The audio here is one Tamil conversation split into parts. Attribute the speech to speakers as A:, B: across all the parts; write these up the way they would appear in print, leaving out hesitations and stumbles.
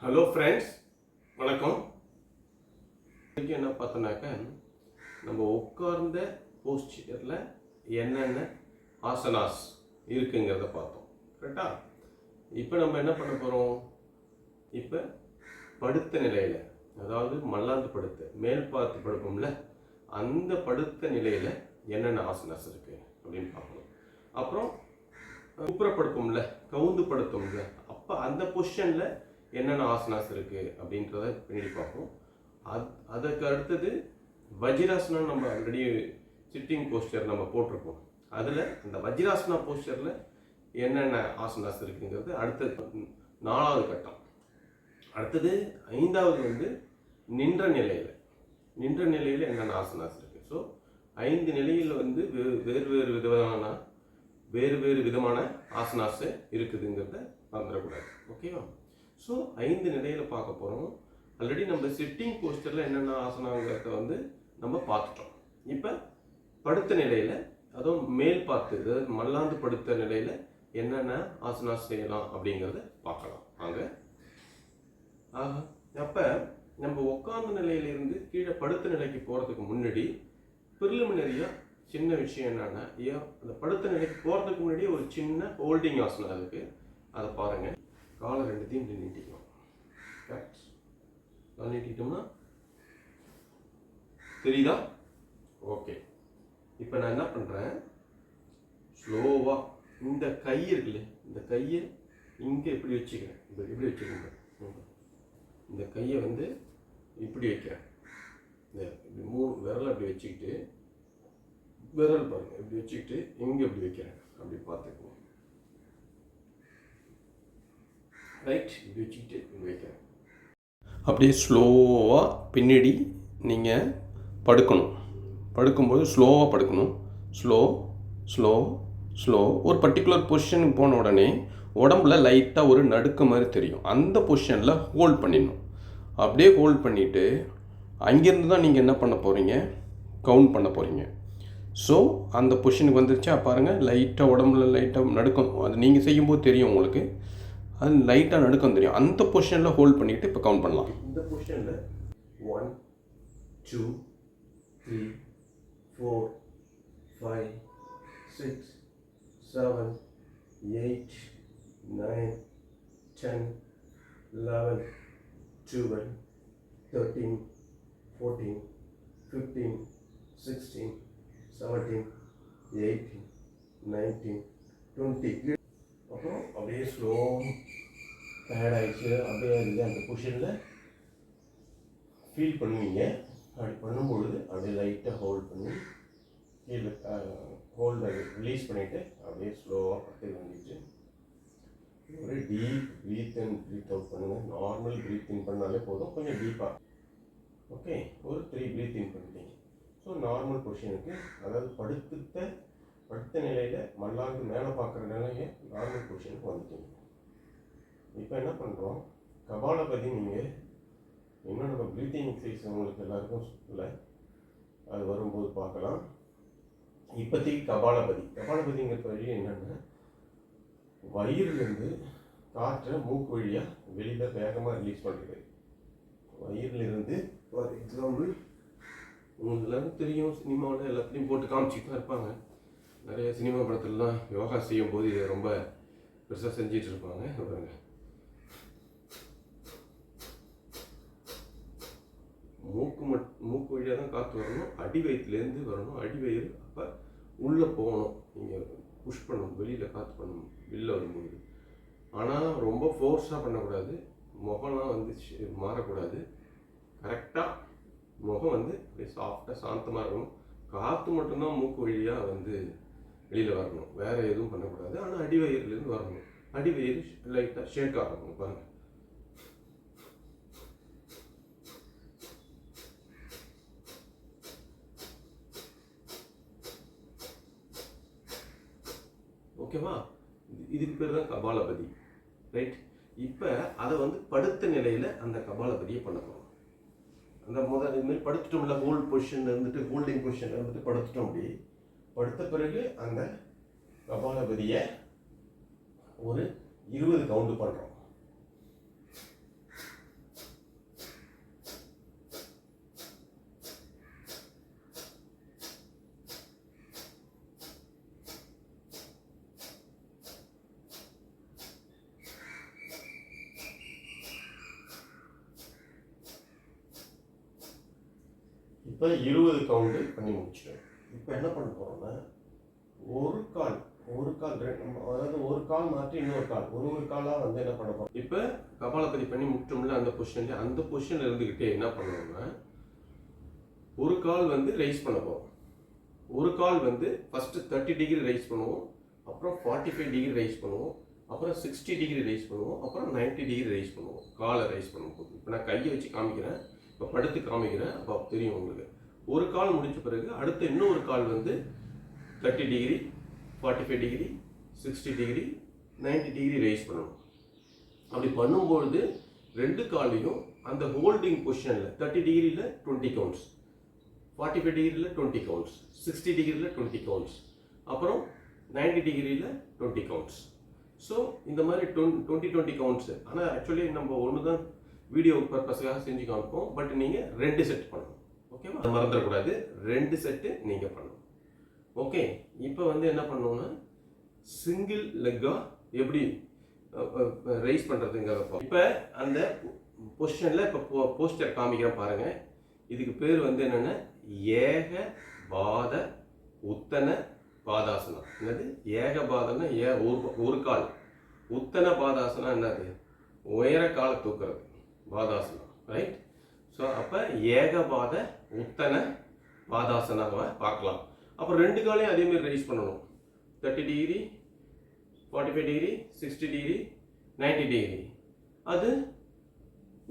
A: ஹலோ ஃப்ரெண்ட்ஸ், வணக்கம். இன்றைக்கி என்ன பார்த்தோன்னாக்க, நம்ம உட்கார்ந்த போஸ்டரில் என்னென்ன ஆசனாஸ் இருக்குங்கிறத பார்த்தோம். கரெக்டா? இப்போ நம்ம என்ன பண்ண போகிறோம்? இப்போ படுத்த நிலையில், அதாவது மல்லாந்து படுத்த மேல் பார்த்து படுப்போம்ல, அந்த படுத்த நிலையில் என்னென்ன ஆசனாஸ் இருக்குது அப்படின்னு பார்க்கணும். அப்புறம் குப்புறப்படுப்போம்ல, கவுந்து படுத்தோம்ல, அப்போ அந்த பொசிஷனில் என்னென்ன ஆசனாஸ் இருக்குது அப்படின்றத பின்னாடி பார்ப்போம். அதுக்கு அடுத்தது வஜ்ராசனம். நம்ம ஆல்ரெடி சிட்டிங் போஸ்டர் நம்ம போட்டிருக்கோம். அதில் அந்த வஜ்ராசனா போஸ்டரில் என்னென்ன ஆசனாஸ் இருக்குங்கிறது அடுத்தது 4வது கட்டம். அடுத்தது 5வது நின்ற நிலையில் என்னென்ன ஆசனாஸ் இருக்குது. ஸோ 5 நிலையில் வேறு விதமான ஆசனாஸ் இருக்குதுங்கிறத மறந்துடக்கூடாது. ஓகேவா? ஸோ 5 நிலையில் பார்க்க போகிறோம். ஆல்ரெடி நம்ம சிட்டிங் போஸ்டரில் என்னென்ன ஆசனாங்கிறத நம்ம பார்த்துட்டோம். இப்போ படுத்த நிலையில், அதுவும் மேல் பார்த்து, அதாவது மல்லாந்து படுத்த நிலையில் என்னென்ன ஆசனாஸ் செய்யலாம் அப்படிங்கிறத பார்க்கலாம் வாங்க. அப்போ நம்ம உட்கார்ந்த நிலையிலிருந்து கீழே படுத்த நிலைக்கு போகிறதுக்கு முன்னாடி ப்ரிலிமினரியாக சின்ன விஷயம் என்னென்னா, அந்த படுத்த நிலைக்கு போகிறதுக்கு முன்னாடி ஒரு சின்ன ஹோல்டிங் ஆசனம் இருக்குது. அதை பாருங்கள். காலை 2த்தையும் இப்படி நீட்டிக்கலாம். கரெக்ட்? கால் நீட்டிட்டோம்னா தெரியுதா? ஓகே. இப்போ நான் என்ன பண்ணுறேன், ஸ்லோவாக இந்த கை இருக்குல்ல, இந்த கையை இங்கே இப்படி வச்சுக்கிறேன். இப்படி வச்சுக்கோங்க. இந்த கையை இப்படி வைக்கிறேன். இந்த இப்படி 3 விரலை அப்படி வச்சுக்கிட்டு, விரல் பாருங்கள் இப்படி வச்சுக்கிட்டு இங்கே இப்படி வைக்கிறேன். அப்படி பார்த்துக்குவோம். ரைட்? இப்படி வச்சுக்கிட்டு இப்படி வைக்கிறேன். அப்படியே ஸ்லோவாக பின்னாடி நீங்கள் படுக்கணும். படுக்கும்போது ஸ்லோவாக படுக்கணும். ஸ்லோ ஒரு பர்டிகுலர் பொசிஷனுக்கு போன உடனே உடம்புல லைட்டாக ஒரு நடுக்க மாதிரி தெரியும். அந்த பொசிஷனில் ஹோல்ட் பண்ணிடணும். அப்படியே ஹோல்ட் பண்ணிவிட்டு அங்கேருந்து தான் நீங்கள் என்ன பண்ண போகிறீங்க, கவுண்ட் பண்ண போகிறீங்க. ஸோ அந்த பொசிஷனுக்கு வந்துருச்சா பாருங்கள். லைட்டாக உடம்புல லைட்டாக நடுக்கம், அது நீங்கள் செய்யும்போது தெரியும் உங்களுக்கு. அது லைட்டாக நடுக்கம் தெரியும். அந்த பொசிஷனில் ஹோல்ட் பண்ணிவிட்டு இப்போ கவுண்ட் பண்ணலாம். இந்த பொசிஷனில் 1 2 3 4 5 6 7 8 9 10 11 12 13 14 15 16 17 18 19 20. அப்புறம் அப்படியே ஸ்லோ டயர்ட் ஆகிடுச்சு. அப்படியே அந்த பொசிஷனில் ஃபீல் பண்ணுவீங்க. அப்படி பண்ணும்பொழுது அப்படியே லைட்டாக ஹோல்ட் பண்ணி கீழே ஹோல்டை ரிலீஸ் பண்ணிவிட்டு அப்படியே ஸ்லோவாக பட்டு வந்துட்டு ஒரு deep breath in breathe out பண்ணுங்கள். நார்மல் ப்ரீத் இன் பண்ணாலே போதும், கொஞ்சம் டீப்பாக. ஓகே, ஒரு 3 ப்ரீத் இன் பண்ணிட்டீங்க. ஸோ நார்மல் பொசிஷனுக்கு, அதாவது படுத்த நிலையில் மல்லாந்து மேலே பார்க்குற நிலையை நார்மல் பொசிஷனுக்கு வந்துட்டீங்க. இப்போ என்ன பண்ணுறோம், கபாலபதி. நீங்கள் இன்னும் நம்ம ப்ரீத்திங் எக்ஸசைஸ் உங்களுக்கு எல்லாருக்கும் இல்லை, அது வரும்போது பார்க்கலாம். இப்போதைக்கு கபாலபதிங்கிற வழி என்னென்னா, வயிறுலேருந்து காற்றை மூக்கு வழியாக வெளியில் வேகமாக ரிலீஸ் பண்ணுறது. வயிறுலேருந்து ஃபார் எக்ஸாம்பிள் உங்களுக்கு எல்லாரும் தெரியும், சினிமாவில் எல்லாத்துலேயும் போட்டு காமிச்சிட்டு தான் இருப்பாங்க. நிறைய சினிமா படத்துலலாம் யோகா செய்யும் போது இதை ரொம்ப பெருசாக செஞ்சிட்டு இருப்பாங்க. பாருங்க, மூக்கு வழியாக தான் காற்று வரணும், அடி வயிற்றுலேருந்து வரணும். அடி வயிறு அப்போ உள்ளே போகணும். நீங்கள் புஷ் பண்ணணும், வெளியில் காற்று பண்ணணும் வெளில வரும்போது. ஆனால் ரொம்ப ஃபோர்ஸாக பண்ணக்கூடாது. முகம்லாம் மாறக்கூடாது. கரெக்டாக முகம் அப்படியே சாஃப்டாக சாந்தமாக இருக்கணும். காற்று மட்டும்தான் மூக்கு வழியாக வெளியில் வரணும், வேறு எதுவும் பண்ணக்கூடாது. ஆனால் அடிவயிறுலேருந்து வரணும். அடிவயிறு லைட்டாக ஷேக் ஆகணும். பாருங்கள், ஓகேவா? இதுக்கு பேர் தான் கபாலபதி. ரைட்? இப்போ அதை படுத்த நிலையில் அந்த கபாலபதியை பண்ண போகிறோம். அந்த இதுமாதிரி படுத்துட்டோம்ல, ஹோல்டிங் பொசிஷன் படுத்துட்டோம். அப்படி படுத்த பிறகு அந்த கபாலபதியை ஒரு 20 கவுண்ட் பண்ணுறோம். இப்போ 20 கவுண்டு பண்ணி முடிச்சிட்டோம். இப்போ என்ன பண்ண போகிறோம்னா ஒரு கால் அதாவது ஒரு கால் மாற்றி இன்னொரு கால் ஒரு காலாக வந்து என்ன பண்ண போகிறோம். இப்போ கபாலபதி பண்ணி முற்றோம்ல அந்த பொசிஷனில் இருந்துக்கிட்டே என்ன பண்ணுவோம்னா ஒரு கால் வந்து ரைஸ் பண்ண போகிறோம். ஒரு கால் வந்து ஃபஸ்ட்டு 30 டிகிரி ரைஸ் பண்ணுவோம், அப்புறம் 45 டிகிரி ரைஸ் பண்ணுவோம், அப்புறம் 60 டிகிரி ரைஸ் பண்ணுவோம், அப்புறம் 90 டிகிரி ரைஸ் பண்ணுவோம். காலை ரைஸ் பண்ணும்போது இப்போ நான் கையை வச்சு காமிக்கிறேன், இப்போ படுத்து காமிக்கிறேன், அப்போ தெரியும் உங்களுக்கு. ஒரு கால் முடித்த பிறகு அடுத்த இன்னொரு கால் வந்து 30 degree, 45 degree, 60 degree, 90 degree rice பண்ணணும். அப்படி பண்ணும்பொழுது ரெண்டு காலையும் அந்த ஹோல்டிங் பொசிஷனில் 30 டிகிரியில் 20 கவுண்ட்ஸ், 45 டிகிரியில் 20 கவுண்ட்ஸ், 60 டிகிரியில் 20 கவுண்ட்ஸ், அப்புறம் 90 டிகிரியில் 20 கவுண்ட்ஸ். ஸோ இந்த மாதிரி 20 கவுண்ட்ஸு. ஆனால் ஆக்சுவலி நம்ம ஒன்று தான் வீடியோ பர்பஸுக்காக செஞ்சு காமிப்போம். பட் நீங்கள் 2 செட் பண்ணணும். ஓகேவா? மறந்துடக்கூடாது, 2 செட்டு நீங்கள் பண்ணணும். ஓகே, இப்போ வந்து என்ன பண்ணோம்னா சிங்கிள் லெக்காக எப்படி ரைஸ் பண்ணுறதுங்கிறப்போ இப்போ அந்த பொசிஷனில் இப்போ போஸ்டர் காமிக்கிறேன் பாருங்கள். இதுக்கு பேர் வந்து என்னென்னா ஏகபாத உத்தன பாதாசனம். என்னது ஏகபாதம்னா ஒரு கால், உத்தன பாதாசனம் என்னது உயர காலை தூக்குறது பாதாசனம், ரைட்? ஸோ அப்போ ஏகபாத உத்தன பாதாசனாவை பார்க்கலாம். அப்புறம் ரெண்டு காலையும் அதேமாதிரி ரைஸ் பண்ணணும். 30 டிகிரி, 45 டிகிரி, 60 டிகிரி, 90 டிகிரி. அது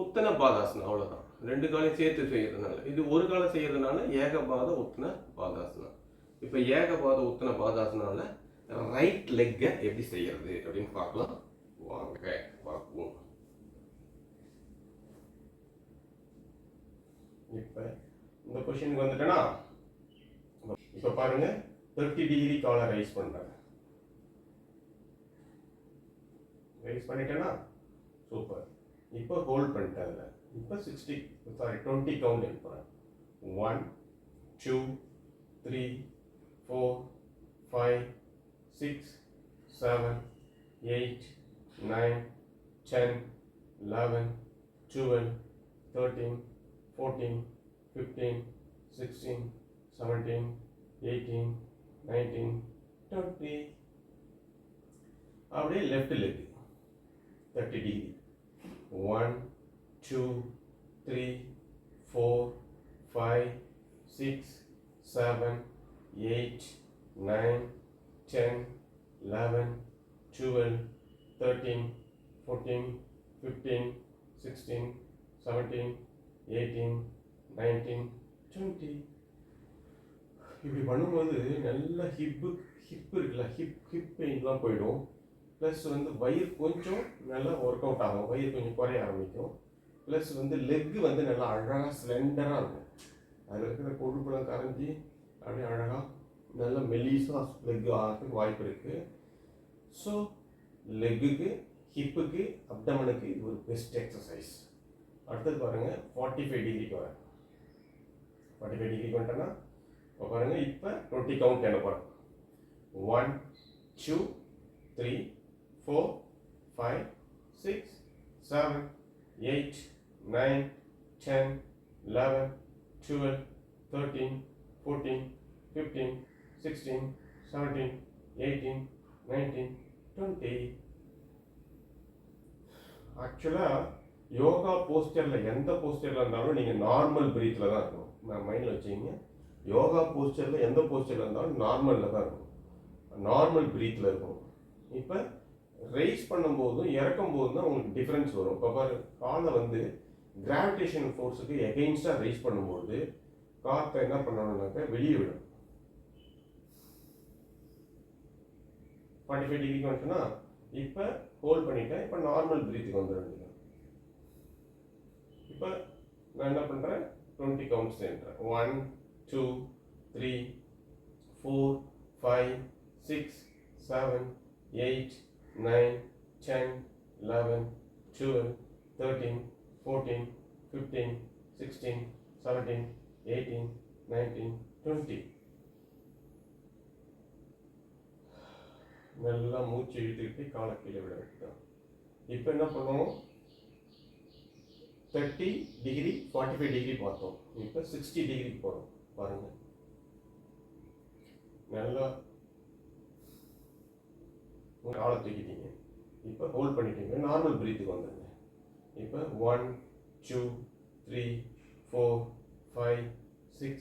A: உத்தன பாதாசனம், அவ்வளோதான். ரெண்டு காலையும் சேர்த்து செய்யறதுனால. இது ஒரு காலை செய்யறதுனால ஏகபாத உத்தன பாதாசனம். இப்போ ஏகபாத உத்தன பாதாசனால ரைட் லெக்கை எப்படி செய்யறது அப்படின்னு பார்க்கலாம். வாங்க பார்ப்போம். இப்போ இந்த கொஸ்டினுக்கு வந்துட்டேன்னா இப்போ பாருங்க 30 டிகிரி காலை ரைஸ் பண்றேன். ரைஸ் பண்ணிட்டேன்னா சூப்பர். இப்போ ஹோல்ட் பண்ணிட்டேன். அதில் இப்போ 20 கவுண்ட் எடுப்பேன். 1 2 3 4 5 6 7 8 9 10 11 12 13 14 15 16 17 18 19 20. அப்படியே லெஃப்ட் லெக் 30 டிகிரி. 1 2 3 4 5 6 7 8 9 10 11 12 13 14 15 16 17 18 19 20. இப்படி பண்ணும்போது நல்லா ஹிப்பு இருக்குல்ல, ஹிப் பெயின்லாம் போயிடும். ப்ளஸ் வந்து வயிறு கொஞ்சம் நல்லா ஒர்க் அவுட் ஆகும், வயிறு கொஞ்சம் குறைய ஆரம்பிக்கும். ப்ளஸ் வந்து லெக்கு வந்து நல்லா அழகாக ஸ்லெண்டராக இருக்கும். அதில் இருக்கிற கொழுப்புலாம் கரைஞ்சி அப்படியே அழகாக நல்ல மெலிசாக லெக்கு ஆகிறதுக்கு வாய்ப்பு இருக்குது. ஸோ லெக்குக்கு, ஹிப்புக்கு, அப்டமனுக்கு இது ஒரு பெஸ்ட் எக்ஸசைஸ். அடுத்தது பாருங்கள் 45 டிகிரிக்கு வரேன். 45 டிகிரிக்கு வந்துட்டேன்னா இப்போ பாருங்கள் இப்போ 20 கவுண்ட் என்ன போகிறேன். 1 2 3 4 5 6 7 8 9 10 11 12 13 14 15 16 17 18 19 20. ஆக்சுவலாக யோகா போஸ்டரில் எந்த போஸ்டரில் இருந்தாலும் நீங்கள் நார்மல் பிரீத்தில் தான் இருக்கணும். நான் மைண்டில் வச்சுக்கிங்க. யோகா போஸ்டரில் எந்த போஸ்டரில் இருந்தாலும் நார்மலில் தான் இருக்கணும், நார்மல் பிரீத்தில் இருக்கணும். இப்போ ரைஸ் பண்ணும்போதும் இறக்கும் போதும் தான் உங்களுக்கு டிஃப்ரென்ஸ் வரும். இப்போ பாரு, காலை வந்து கிராவிடேஷன் ஃபோர்ஸுக்கு எகெயின்ஸ்டாக ரைஸ் பண்ணும்போது காற்றை என்ன பண்ணணும்னாக்க வெளியே விடும். 45 டிகிரிக்கு வந்துச்சுன்னா இப்போ ஹோல்ட் பண்ணிட்டேன். இப்போ நார்மல் பிரீத்துக்கு வந்துட வேண்டியது. இப்போ நான் என்ன பண்ணுறேன், 20 கவுண்ட்ஸ் செய்கிறேன். 1 2 3 4 5 6 7 8 9 10 11 12 13 14 15 16 17 18 19 20. நல்லா மூச்சு இழுத்துக்கிட்டு காலை கீழே விட வேண்டியதான். இப்போ என்ன பண்ணுவோம், 30 டிகிரி 45 டிகிரி பார்த்தோம். இப்போ 60 டிகிரிக்கு போகிறோம். பாருங்கள், நல்லா ஆளை தூக்கிட்டீங்க. இப்போ ஹோல்ட் பண்ணிட்டீங்க. நார்மல் பிரீத்துக்கு வந்துடுங்க. இப்போ 1 2 3 4 5 6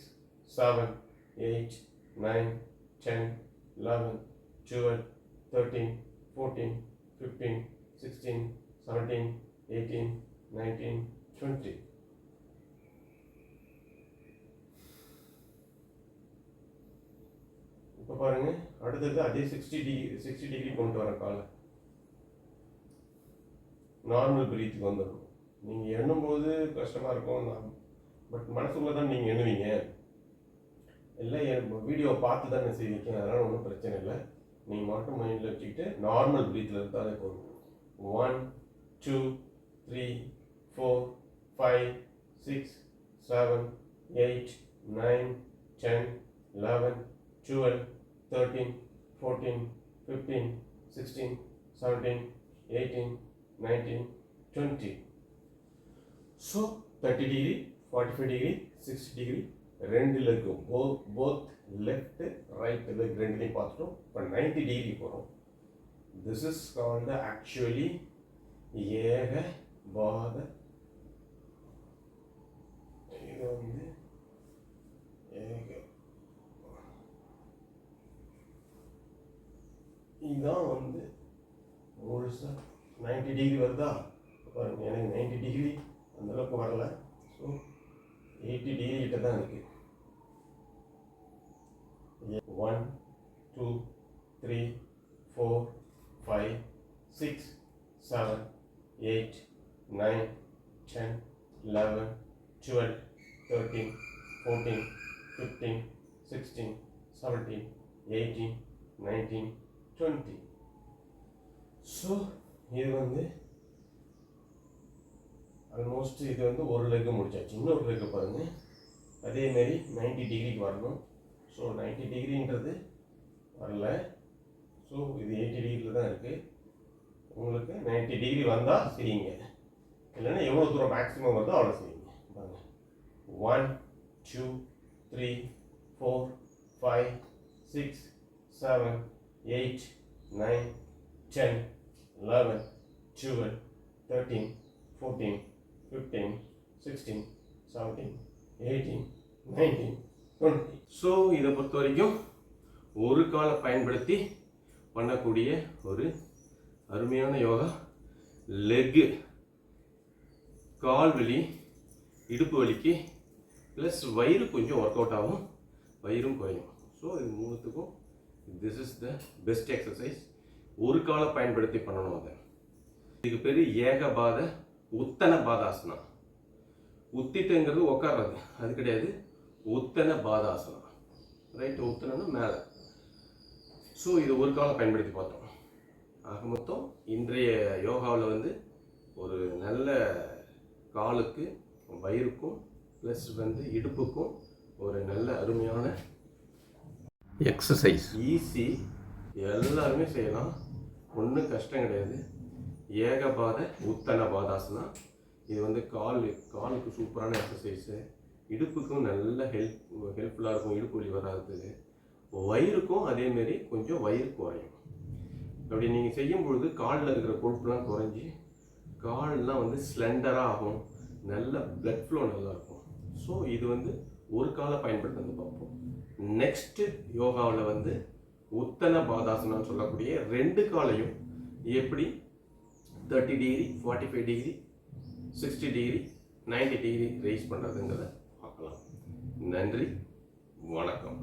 A: 7 8 9 10 11 12 13 14 15 16 17 18 19 20. இப்போ பாருங்க, அடுத்தது அதே 60 டிகிரி கொண்டு வர காலை நார்மல் பிரீத்துக்கு வந்துடும். நீங்கள் எண்ணும்போது கஷ்டமாக இருக்கும், பட் மனசுக்குள்ள தான் நீங்கள் எண்ணுவீங்க. இல்லை வீடியோ பார்த்து தான் செய்வீங்க, அதனால் ஒன்றும் பிரச்சனை இல்லை. நீங்கள் மட்டும் மைண்டில் வச்சுக்கிட்டு நார்மல் பிரீத்தில் இருந்தாலே போதும். 1 2 3 4 5 6 7 8 9 10 11 12 13 14 15 16 17 18 19 20. ஸோ 30 டிகிரி 45 டிகிரி 60 டிகிரி ரெண்டு லெக்கும் போத் லெஃப்ட் ரைட் லெக் ரெண்டுலையும் பார்த்துட்டோம். இப்போ 90 டிகிரி போகிறோம். This is called actually Ekapada. இது வந்து இதுதான் வந்து முழுசாக 90 டிகிரி வருதா பாருங்க. எனக்கு 90 டிகிரி அந்தளவுக்கு வரல. ஸோ 80 டிகிரி கிட்ட தான் இருக்குது. 1 2 3 4 5 6 7 8 9 10 11 12 13 14 15 16 17 18 19 20. ஸோ இது வந்து ஆல்மோஸ்ட் இது வந்து ஒரு லெக்கு முடிச்சாச்சு. இன்னொரு லெக்கு பாருங்கள், அதேமாரி 90 டிகிரிக்கு வரணும். ஸோ 90 டிகிரின்றது வரல. ஸோ இது 80 டிகிரியில் தான் இருக்குது. உங்களுக்கு 90 டிகிரி வந்தால் செய்யுங்க, இல்லைன்னா எவ்வளோ தூரம் மேக்ஸிமம் வருதோ அவ்வளோ செய்யுங்க. பாருங்கள், 1 2 3 4 5 6 7 8 9 10 11 12 13 14 15 16 17 18 19 20. ஸோ இதை பொறுத்த வரைக்கும் ஒரு காலை பயன்படுத்தி பண்ணக்கூடிய ஒரு அருமையான யோகா. லெக்கு, கால் வலி, இடுப்பு வலிக்கு ப்ளஸ் வயிறு கொஞ்சம் ஒர்க் அவுட் ஆகும், வயிறும் குறையும். ஸோ இது மூணுத்துக்கும் this is the best exercise. ஒரு காலை பயன்படுத்தி பண்ணணும். அதை இதுக்கு பேர் ஏகபாத உத்தன பாதாசனா. உத்திட்டுங்கிறது உட்கார்றது, அது கிடையாது. உத்தன பாதாசனா, ரைட்? உத்தனா மேலே. ஸோ இது ஒரு காலை பயன்படுத்தி பார்த்தோம். ஆக மொத்தம் இன்றைய யோகாவில் வந்து ஒரு நல்ல காலுக்கு, வயிறுக்கும் ப்ளஸ் வந்து இடுப்புக்கும் ஒரு நல்ல அருமையான எக்ஸசைஸ். ஈஸி, எல்லாருமே செய்யலாம், ஒன்றும் கஷ்டம் கிடையாது. ஏகபாத உத்தன பாதாசனா. இது வந்து காலுக்கு சூப்பரான எக்ஸசைஸு. இடுப்புக்கும் நல்ல ஹெல்ப்ஃபுல்லாக இருக்கும், இடுப்பு வலி வராதுக்கு. வயிறுக்கும் அதேமாரி கொஞ்சம் வயிறு குறையும். அப்படி நீங்கள் செய்யும் பொழுது காலில் இருக்கிற கொழுப்புலாம் குறைஞ்சி கால்லாம் வந்து ஸ்லெண்டராக ஆகும், நல்ல பிளட் ஃப்ளோ நல்லாயிருக்கும். ஸோ இது வந்து ஒரு காலை பயன்படுத்துறது பார்ப்போம். நெக்ஸ்ட்டு யோகாவில் வந்து உத்தன பாதாசனான்னு சொல்லக்கூடிய ரெண்டு காலையும் எப்படி 30 degree 45 degree 60 degree 90 degree rise பண்ணுறதுங்கிறத பார்க்கலாம். நன்றி, வணக்கம்.